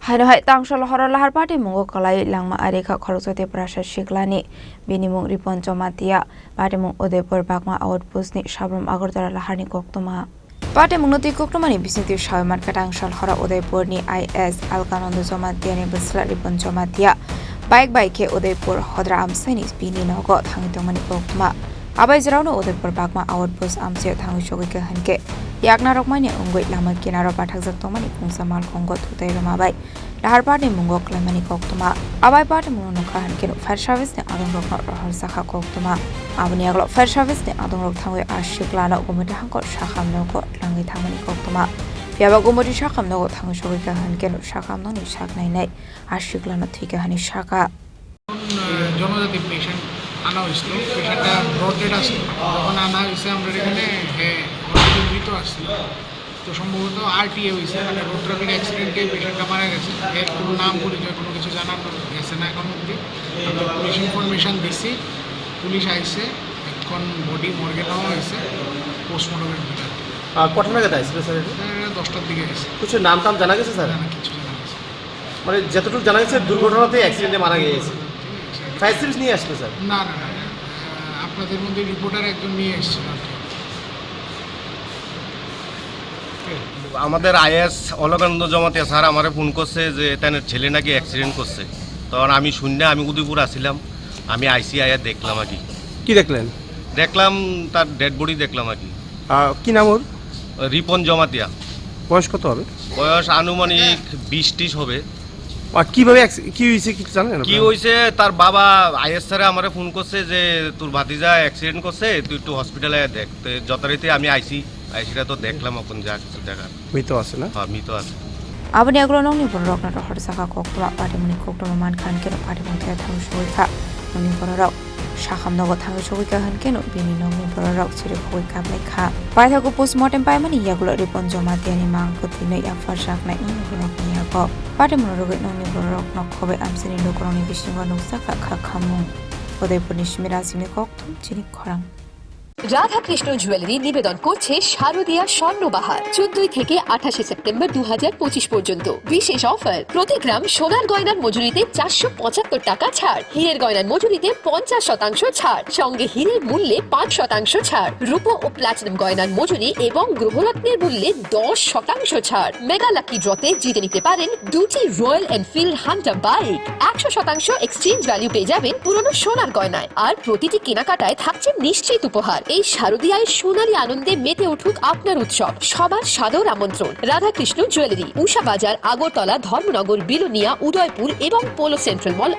Haino Tangsal Horo Lahar Patimungo Kwlaiwi Langma Arikha Khoroksa Tiprasa Sikla ni Bini Mung Ripan Jamatia Patimung Uadaipur Bagma Outpost ni Sabroom-Agartala Lahar ni Koktwma Patimung no Koktwma ni bisnitu Shawiman Tangsal Horo Uadaipur ni IS Alkanando Jamatia ni Basla Ripan Jamatia Baik ke Uadaipur Hodra Amsai ni Bini nogo Thangitong ni Koktwma Abai Zrauno Uadaipur Bagma Outpost Amsia Thangu Shogi ke hanke Yakna Rokmani Ungoi Lama Kinaro Pathak Tomani Kungsamal Kongo Tutai Ramabai Lahar Patimungo Kwlaiwi Koktwma Abai Patimungo no Kahan Kino Fire Service ni Adong Rok Arikha Khoroksa Abani Aglo Fire Service ni Adong Rok Thangwe Sikla no Gumudi Hangko Shakam no ko Langi Thangani Koktwma Piaba Gumudi Shakam no Thangu Shogi ke han Kino Shakam no ni Shak Nai Sikla no Thike hani Shaka জনজাতি patient আনা হয়েছিল পেশেন্টটা ব্রডেড আসছিল যখন আনা হয়েছে আমরা এখানে মৃত আসছিল তো সম্ভবত আরটিএ হয়েছে মানে রোড ট্রাফিক অ্যাক্সিডেন্টে পেশেন্টটা মারা গেছে এর কোনো নাম পরিচয় কোনো কিছু জানানো গেছে না এখন অবধি আমরা পুলিশ ইনফরমেশন দিচ্ছি পুলিশ আইসে এখন বডি মর্গে নেওয়া হয়েছে পোস্টমর্টমের ভিতরে কখন নাগাদ আসছিল স্যার 10টার দিকে এসেছে কিছু নাম টাম জানা গেছে স্যার না কিছু জানা গেছে মানে যতটুকু জানা গেছে দুর্ঘটনাতে অ্যাক্সিডেন্টে মারা গিয়েছে ফায়ার সার্ভিস নিয়ে আসবে স্যার না আপনাদের মধ্যে রিপোর্টার একজন নিয়ে এসেছিল আমাদের আইএস অলকানন্দ জমাতিয়া স্যার আমারে ফোন করছে যে তার ছেলে নাকি অ্যাক্সিডেন্ট করছে তখন আমি শুনে আমি উদয়পুর আসছিলাম আমি আইসি আয়া দেখলাম আর কি দেখলেন দেখলাম তার ডেড বডি দেখলাম আর কি নাম ওর রিপন জমাতিয়া বয়স কত হবে বয়স আনুমানিক 20-30 হবে আর কিভাবে কি হয়েছে কি জানেন কি হয়েছে তার বাবা আইএস স্যারে আমারে ফোন করছে যে তোর ভাতিজা অ্যাক্সিডেন্ট করছে তুই একটু হসপিটালে দেখ তো যথারীতি আমি আইসিটা তো দেখলাম এখন যা কিছু দেখার মৃত আছে না হ্যাঁ মৃত আছে Abani Aglo Nongni Borok na Khoroksa Koktwma Patimung Koktwma man khan keno Patimung te Thang Shogi kha Nongni Borok Shakam nogo Thang Shogi ka han keno Bini Nongni Borok Chiri Khoi Kablai kha Paithago postmortem pai mani Yaglo Ripan Jamatia ni Mang Putinoi Afar Shak nai Nongni Borok ni Yago Patimung rogo Nongni Borok no Khobe Amsini Lokoroni Bishingo Nongsa kha Mung Uadaipur ni Shmira Singni Koktwma Chini Khorang Radha Krishna jewellery নিবেদন করছে শারদীয়া স্বর্ণবাহার 14 থেকে 28 September 2025 পর্যন্ত বিশেষ offer প্রতি গ্রাম সোনার গয়নার মজুরিতে 475 টাকা ছাড় হীরের গয়নার মজুরিতে 50% ছাড় সঙ্গে হীরের মূল্যে 5% ছাড় রূপো ও প্লাটিনাম গয়নার মজুরি এবং গ্রহরত্নের মূল্যে 10% ছাড় মেগা লাকি ড্রতে জিতে নিতে পারেন দুটি royal Enfield Hunter bike 100% exchange value পেয়ে যাবেন পুরনো সোনার গয়নায় আর প্রতিটি কেনাকাটায় থাকছে নিশ্চিত উপহার এই শারদীয়ায় সোনালী আনন্দে মেতে উঠুক আপনার উৎসব সবার সাদর আমন্ত্রণ রাধা কৃষ্ণ জুয়েলারি উষা বাজার আগরতলা ধর্মনগর বিলোনিয়া উদয়পুর এবং পোলো সেন্ট্রাল মল